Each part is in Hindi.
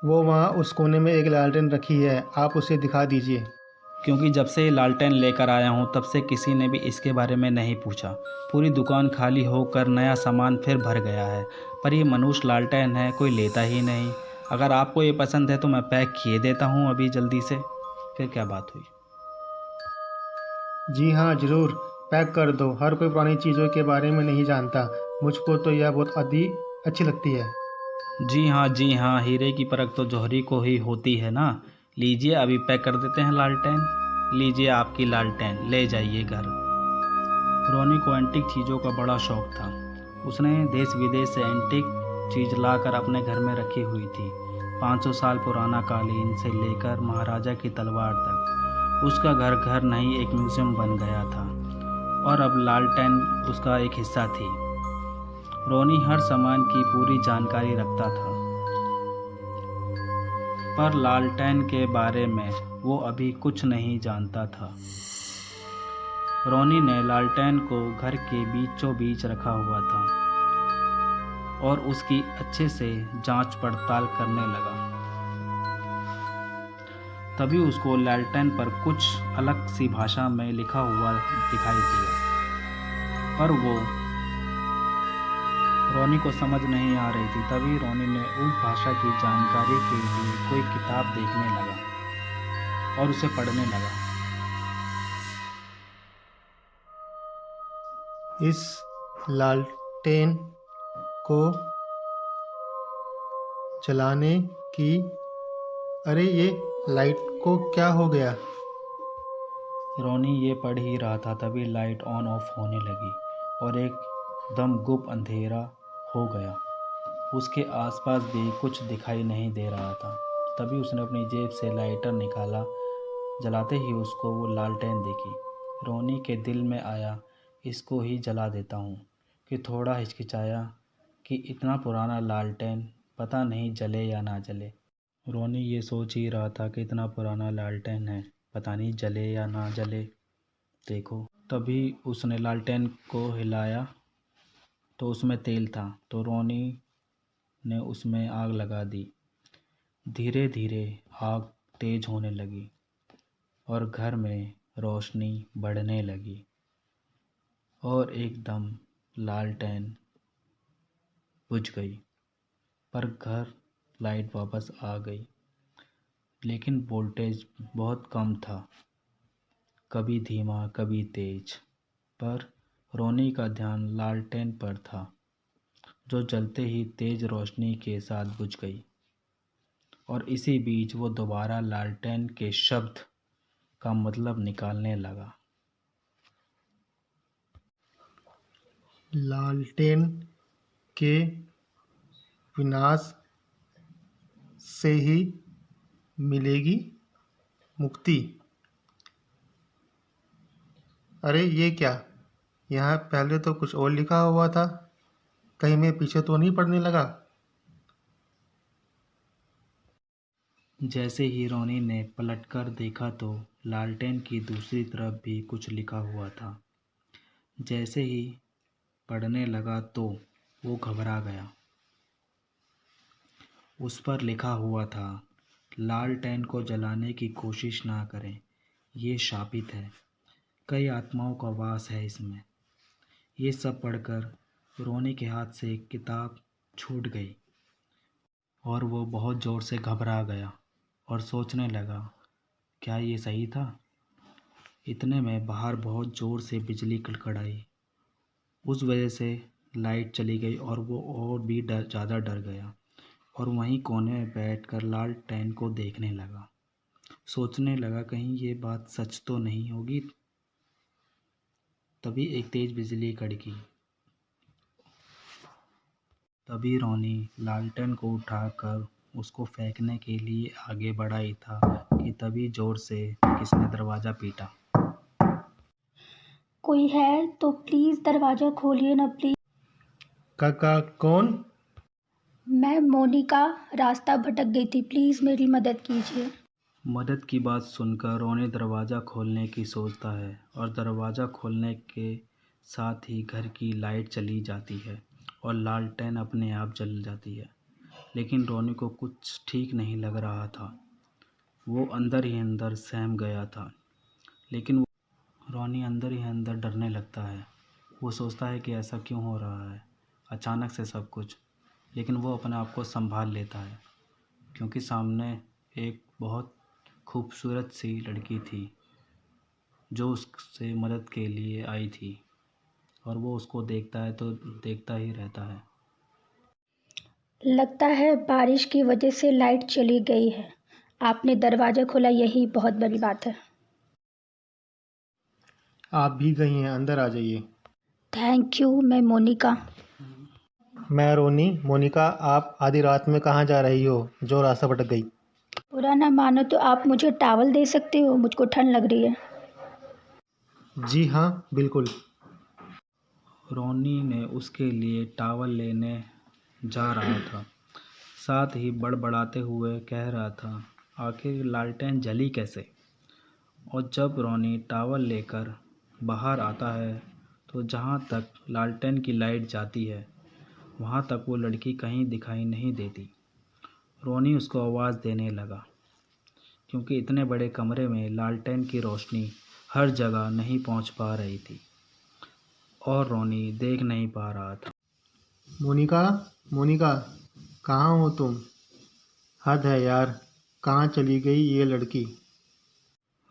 वो वहाँ उस कोने में एक लालटेन रखी है, आप उसे दिखा दीजिए। क्योंकि जब से ये लालटेन लेकर आया हूँ तब से किसी ने भी इसके बारे में नहीं पूछा। पूरी दुकान खाली होकर नया सामान फिर भर गया है, पर ये मनुष्य लालटेन है, कोई लेता ही नहीं। अगर आपको ये पसंद है तो मैं पैक किए देता हूँ अभी जल्दी से। फिर क्या बात हुई? जी हाँ, ज़रूर, पैक कर दो। हर कोई पुरानी चीज़ों के बारे में नहीं जानता। मुझको तो यह बहुत अच्छी लगती है। जी हाँ, हीरे की परख तो जौहरी को ही होती है ना। लीजिए अभी पैक कर देते हैं लालटेन। लीजिए आपकी लालटेन, ले जाइए घर। रोनी को एंटीक चीज़ों का बड़ा शौक था। उसने देश विदेश से एंटीक चीज़ लाकर अपने घर में रखी हुई थी। 500 साल पुराना कालीन से लेकर महाराजा की तलवार तक उसका घर घर नहीं एक म्यूज़ियम बन गया था। और अब लालटेन उसका एक हिस्सा थी। रोनी हर सामान की पूरी जानकारी रखता था, पर लालटेन के बारे में वो अभी कुछ नहीं जानता था। रोनी ने लालटेन को घर के बीचों बीच रखा हुआ था और उसकी अच्छे से जांच पड़ताल करने लगा। तभी उसको लालटेन पर कुछ अलग सी भाषा में लिखा हुआ दिखाई दिया, पर वो रोनी को समझ नहीं आ रही थी। तभी रोनी ने उस भाषा की जानकारी के लिए कोई किताब देखने लगा और उसे पढ़ने लगा। इस लालटेन को जलाने की अरे ये लाइट को क्या हो गया? रोनी ये पढ़ ही रहा था, तभी लाइट ऑन ऑफ होने लगी और एकदम गुप्त अंधेरा हो गया। उसके आसपास भी कुछ दिखाई नहीं दे रहा था। तभी उसने अपनी जेब से लाइटर निकाला। जलाते ही उसको वो लालटेन दिखी। रोनी के दिल में आया, इसको ही जला देता हूँ। कि थोड़ा हिचकिचाया कि इतना पुराना लालटेन पता नहीं जले या ना जले। रोनी ये सोच ही रहा था कि इतना पुराना लालटेन है, पता नहीं जले या ना जले, देखो। तभी उसने लालटेन को हिलाया तो उसमें तेल था, तो रोनी ने उसमें आग लगा दी। धीरे धीरे आग तेज होने लगी और घर में रोशनी बढ़ने लगी और एकदम लालटेन बुझ गई। पर घर लाइट वापस आ गई, लेकिन वोल्टेज बहुत कम था, कभी धीमा कभी तेज। पर रोनी का ध्यान लालटेन पर था, जो जलते ही तेज रोशनी के साथ बुझ गई। और इसी बीच वो दोबारा लालटेन के शब्द का मतलब निकालने लगा। लालटेन के विनाश से ही मिलेगी मुक्ति। अरे ये क्या? यहाँ पहले तो कुछ और लिखा हुआ था। कहीं मैं पीछे तो नहीं पड़ने लगा? जैसे ही रोनी ने पलटकर देखा तो लालटेन की दूसरी तरफ भी कुछ लिखा हुआ था। जैसे ही पढ़ने लगा तो वो घबरा गया। उस पर लिखा हुआ था, लालटेन को जलाने की कोशिश ना करें, ये शापित है, कई आत्माओं का वास है इसमें। ये सब पढ़कर रोनी के हाथ से किताब छूट गई और वो बहुत ज़ोर से घबरा गया और सोचने लगा, क्या ये सही था? इतने में बाहर बहुत ज़ोर से बिजली कड़कड़ाई। उस वजह से लाइट चली गई और वो और भी ज़्यादा डर गया और वहीं कोने में बैठकर लालटेन को देखने लगा। सोचने लगा, कहीं ये बात सच तो नहीं होगी। तभी एक तेज बिजली कड़की। तभी रोनी लालटेन को उठाकर उसको फेंकने के लिए आगे बढ़ा ही था कि तभी जोर से किसने दरवाज़ा पीटा। कोई है तो प्लीज़ दरवाज़ा खोलिए ना प्लीज़। काका कौन? मैं मोनिका रास्ता भटक गई थी, प्लीज़ मेरी मदद कीजिए। मदद की बात सुनकर रोनी दरवाज़ा खोलने की सोचता है और दरवाज़ा खोलने के साथ ही घर की लाइट चली जाती है और लालटेन अपने आप जल जाती है। लेकिन रोनी को कुछ ठीक नहीं लग रहा था। वो अंदर ही अंदर सहम गया था। लेकिन रोनी अंदर ही अंदर डरने लगता है। वो सोचता है कि ऐसा क्यों हो रहा है अचानक से सब कुछ। लेकिन वो अपने आप को संभाल लेता है क्योंकि सामने एक बहुत खूबसूरत सी लड़की थी जो उससे मदद के लिए आई थी और वो उसको देखता है तो देखता ही रहता है। लगता है बारिश की वजह से लाइट चली गई है। आपने दरवाज़ा खोला, यही बहुत बड़ी बात है। आप भीग गई हैं, अंदर आ जाइए। Thank you. मैं मोनिका। मैं रोनी। मोनिका, आप आधी रात में कहाँ जा रही हो जो रास्ता भटक गई? बुरा ना मानो तो आप मुझे टॉवल दे सकते हो, मुझको ठंड लग रही है। जी हाँ, बिल्कुल। रोनी ने उसके लिए टॉवल लेने जा रहा था, साथ ही बड़बड़ाते हुए कह रहा था, आखिर लालटेन जली कैसे? और जब रोनी टॉवल लेकर बाहर आता है तो जहाँ तक लालटेन की लाइट जाती है वहाँ तक वो लड़की कहीं दिखाई नहीं देती। रोनी उसको आवाज़ देने लगा क्योंकि इतने बड़े कमरे में लालटेन की रोशनी हर जगह नहीं पहुँच पा रही थी और रोनी देख नहीं पा रहा था। मोनिका, मोनिका, कहाँ हो तुम? हद है यार, कहाँ चली गई ये लड़की?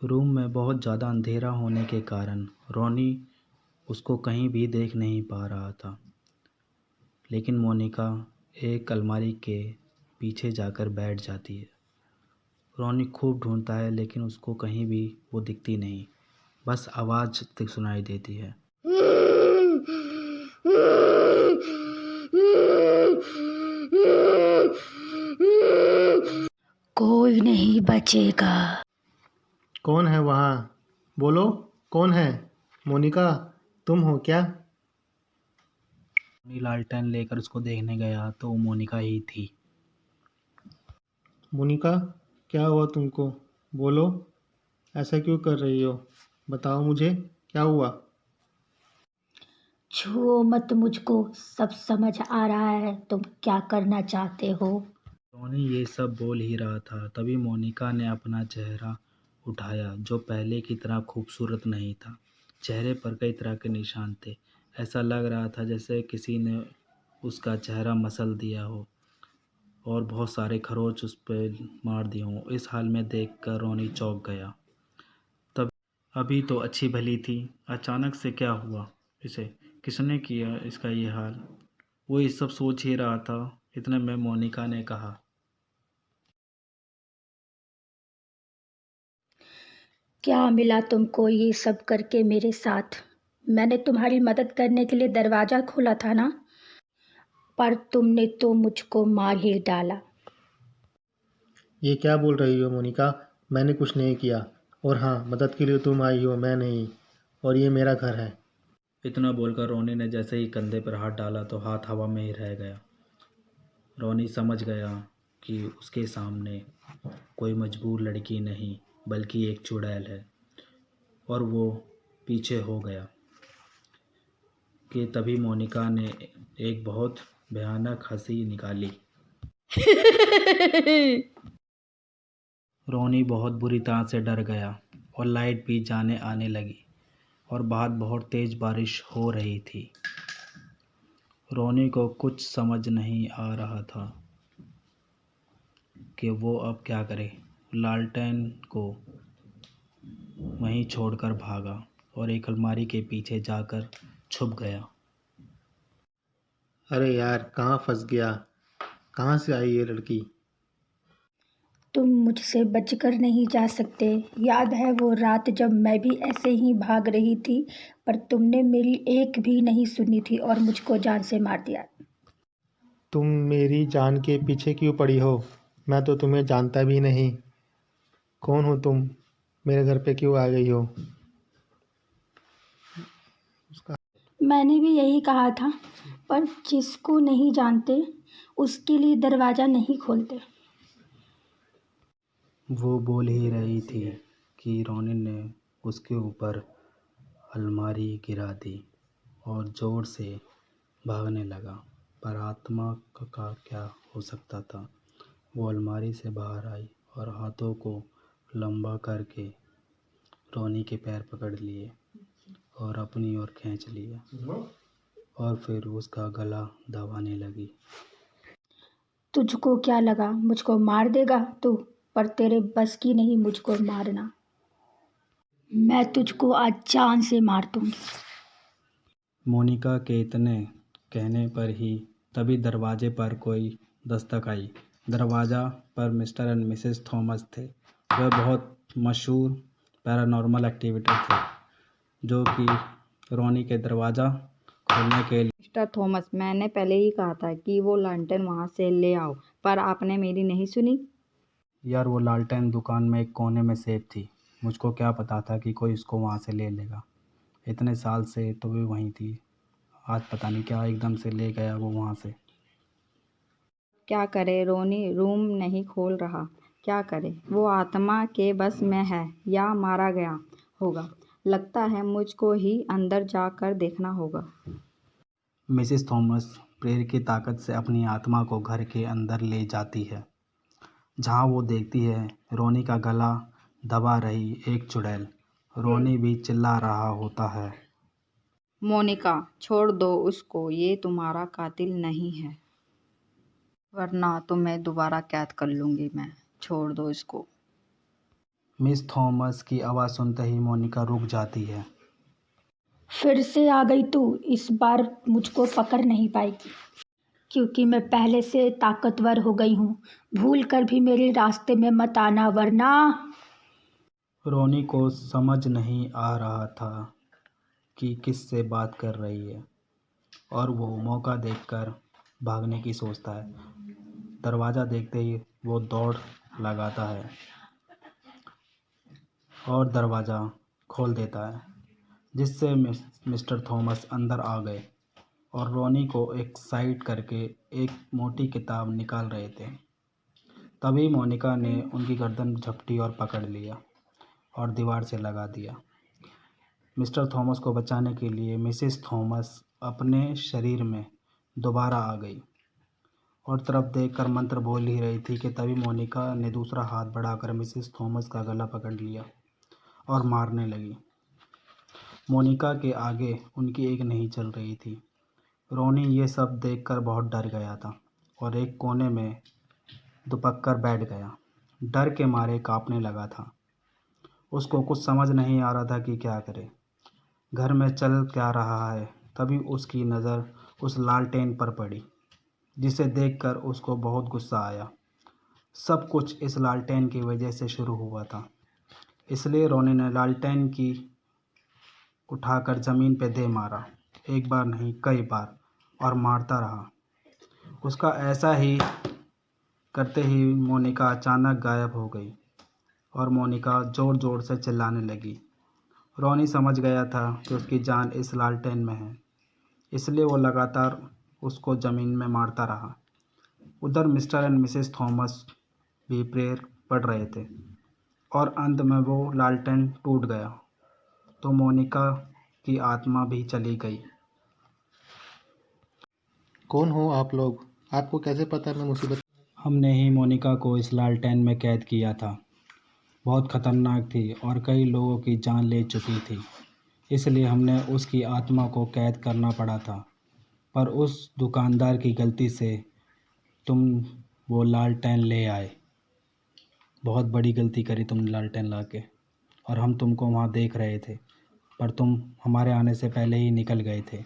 रूम में बहुत ज़्यादा अंधेरा होने के कारण रोनी उसको कहीं भी देख नहीं पा रहा था। लेकिन मोनिका एक अलमारी के पीछे जाकर बैठ जाती है। रोनी खूब ढूंढता है लेकिन उसको कहीं भी वो दिखती नहीं, बस आवाज़ तक सुनाई देती है। कोई नहीं बचेगा। कौन है वहाँ? बोलो, कौन है? मोनिका, तुम हो क्या? रोनी लालटेन लेकर उसको देखने गया तो वो मोनिका ही थी। मोनिका, क्या हुआ तुमको? बोलो, ऐसा क्यों कर रही हो? बताओ मुझे, क्या हुआ? छुओ मत मुझको, सब समझ आ रहा है तुम क्या करना चाहते हो। रोनी ये सब बोल ही रहा था तभी मोनिका ने अपना चेहरा उठाया जो पहले की तरह खूबसूरत नहीं था। चेहरे पर कई तरह के निशान थे। ऐसा लग रहा था जैसे किसी ने उसका चेहरा मसल दिया हो और बहुत सारे खरोच उस पर मार दिए हों। इस हाल में देखकर रोनी चौंक गया। तब अभी तो अच्छी भली थी, अचानक से क्या हुआ इसे? किसने किया इसका ये हाल? वो ये सब सोच ही रहा था, इतने में मोनिका ने कहा, क्या मिला तुमको ये सब करके मेरे साथ? मैंने तुम्हारी मदद करने के लिए दरवाज़ा खोला था ना, पर तुमने तो मुझको मार ही डाला। ये क्या बोल रही हो मोनिका? मैंने कुछ नहीं किया। और हाँ, मदद के लिए तुम आई हो, मैं नहीं। और ये मेरा घर है। इतना बोलकर रोनी ने जैसे ही कंधे पर हाथ डाला तो हाथ हवा में ही रह गया। रोनी समझ गया कि उसके सामने कोई मजबूर लड़की नहीं बल्कि एक चुड़ैल है और वो पीछे हो गया कि तभी मोनिका ने एक बहुत भयानक हंसी निकाली। रोनी बहुत बुरी तरह से डर गया और लाइट भी जाने आने लगी और बाहर बहुत तेज़ बारिश हो रही थी। रोनी को कुछ समझ नहीं आ रहा था कि वो अब क्या करे। लालटेन को वहीं छोड़कर भागा और एक अलमारी के पीछे जाकर छुप गया। अरे यार, कहाँ फंस गया? कहाँ से आई ये लड़की? तुम मुझसे बचकर नहीं जा सकते। याद है वो रात जब मैं भी ऐसे ही भाग रही थी, पर तुमने मेरी एक भी नहीं सुनी थी और मुझको जान से मार दिया। तुम मेरी जान के पीछे क्यों पड़ी हो? मैं तो तुम्हें जानता भी नहीं। कौन हो तुम? मेरे घर पे क्यों आ गई हो? उसका मैंने भी यही कहा था, पर जिसको नहीं जानते उसके लिए दरवाज़ा नहीं खोलते। वो बोल ही रही थी कि रोनी ने उसके ऊपर अलमारी गिरा दी और ज़ोर से भागने लगा। पर आत्मा का क्या हो सकता था। वो अलमारी से बाहर आई और हाथों को लंबा करके रोनी के पैर पकड़ लिए और अपनी ओर खींच लिया और फिर उसका गला दबाने लगी। तुझको क्या लगा मुझको मार देगा तू? पर तेरे बस की नहीं मुझको मारना। मैं तुझको आज जान से मार दूंगी। मोनिका के इतने कहने पर ही तभी दरवाजे पर कोई दस्तक आई। दरवाज़ा पर मिस्टर एंड मिसेस थॉमस थे। वे बहुत मशहूर पैरानॉर्मल एक्टिविटी थे जो कि रोनी के दरवाज़ा खोलने के लिए। मिस्टर थॉमस, मैंने पहले ही कहा था कि वो लालटेन वहाँ से ले आओ, पर आपने मेरी नहीं सुनी। यार वो लालटेन दुकान में एक कोने में सेफ थी। मुझको क्या पता था कि कोई उसको वहाँ से ले लेगा। इतने साल से तो वे वहीं थी। आज पता नहीं क्या एकदम से ले गया वो वहाँ से। क्या करे रोनी, रूम नहीं खोल रहा। क्या करे, वो आत्मा के बस में है या मारा गया होगा। लगता है मुझको ही अंदर जाकर देखना होगा। मिसेस थॉमस प्रेयर की ताकत से अपनी आत्मा को घर के अंदर ले जाती है, जहाँ वो देखती है रोनी का गला दबा रही एक चुड़ैल। रोनी भी चिल्ला रहा होता है। मोनिका, छोड़ दो उसको, ये तुम्हारा कातिल नहीं है, वरना तुम्हें दोबारा कैद कर लूँगी मैं। छोड़ दो इसको। मिस थॉमस की आवाज़ सुनते ही मोनिका रुक जाती है। फिर से आ गई तू। इस बार मुझको पकड़ नहीं पाएगी क्योंकि मैं पहले से ताकतवर हो गई हूँ। भूल कर भी मेरे रास्ते में मत आना वरना। रोनी को समझ नहीं आ रहा था कि किससे बात कर रही है और वो मौका देखकर भागने की सोचता है। दरवाज़ा देखते ही वो दौड़ लगाता है और दरवाज़ा खोल देता है, जिससे मिस्टर थॉमस अंदर आ गए और रोनी को एक साइड करके एक मोटी किताब निकाल रहे थे। तभी मोनिका ने उनकी गर्दन झपटी और पकड़ लिया और दीवार से लगा दिया। मिस्टर थॉमस को बचाने के लिए मिसेस थॉमस अपने शरीर में दोबारा आ गई और तरफ देखकर मंत्र बोल ही रही थी कि तभी मोनिका ने दूसरा हाथ बढ़ाकर मिसेस थॉमस का गला पकड़ लिया और मारने लगी। मोनिका के आगे उनकी एक नहीं चल रही थी। रोनी ये सब देखकर बहुत डर गया था और एक कोने में दुबक कर बैठ गया। डर के मारे कांपने लगा था। उसको कुछ समझ नहीं आ रहा था कि क्या करे, घर में चल क्या रहा है। तभी उसकी नज़र उस लालटेन पर पड़ी, जिसे देखकर उसको बहुत गुस्सा आया। सब कुछ इस लालटेन की वजह से शुरू हुआ था। इसलिए रोनी ने लालटेन की उठाकर ज़मीन पे दे मारा। एक बार नहीं कई बार, और मारता रहा। उसका ऐसा ही करते ही मोनिका अचानक गायब हो गई और मोनिका ज़ोर ज़ोर से चिल्लाने लगी। रोनी समझ गया था कि उसकी जान इस लालटेन में है, इसलिए वो लगातार उसको ज़मीन में मारता रहा। उधर मिस्टर एंड मिसेस थॉमस भी प्रेयर पढ़ रहे थे और अंत में वो लालटेन टूट गया तो मोनिका की आत्मा भी चली गई। कौन हो आप लोग? आपको कैसे पता मैं मुसीबत? हमने ही मोनिका को इस लालटेन में कैद किया था। बहुत खतरनाक थी और कई लोगों की जान ले चुकी थी, इसलिए हमने उसकी आत्मा को कैद करना पड़ा था। पर उस दुकानदार की गलती से तुम वो लालटेन ले आए। बहुत बड़ी गलती करी तुमने लालटेन ला के, और हम तुमको वहाँ देख रहे थे, पर तुम हमारे आने से पहले ही निकल गए थे।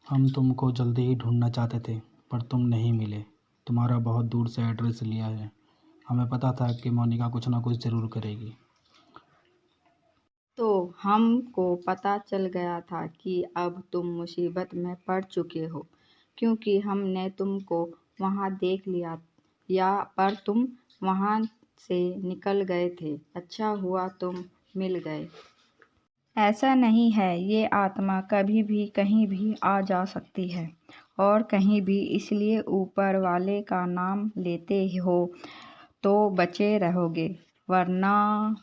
हम तुमको जल्दी ही ढूंढना चाहते थे, पर तुम नहीं मिले। तुम्हारा बहुत दूर से एड्रेस लिया है। हमें पता था कि मोनिका कुछ ना कुछ ज़रूर करेगी। तो हमको पता चल गया था कि अब तुम मुसीबत में पड़ चुके हो, क्योंकि हमने तुमको वहाँ देख लिया पर तुम वहाँ से निकल गए थे। अच्छा हुआ तुम मिल गए। ऐसा नहीं है, ये आत्मा कभी भी कहीं भी आ जा सकती है और कहीं भी, इसलिए ऊपर वाले का नाम लेते हो तो बचे रहोगे, वरना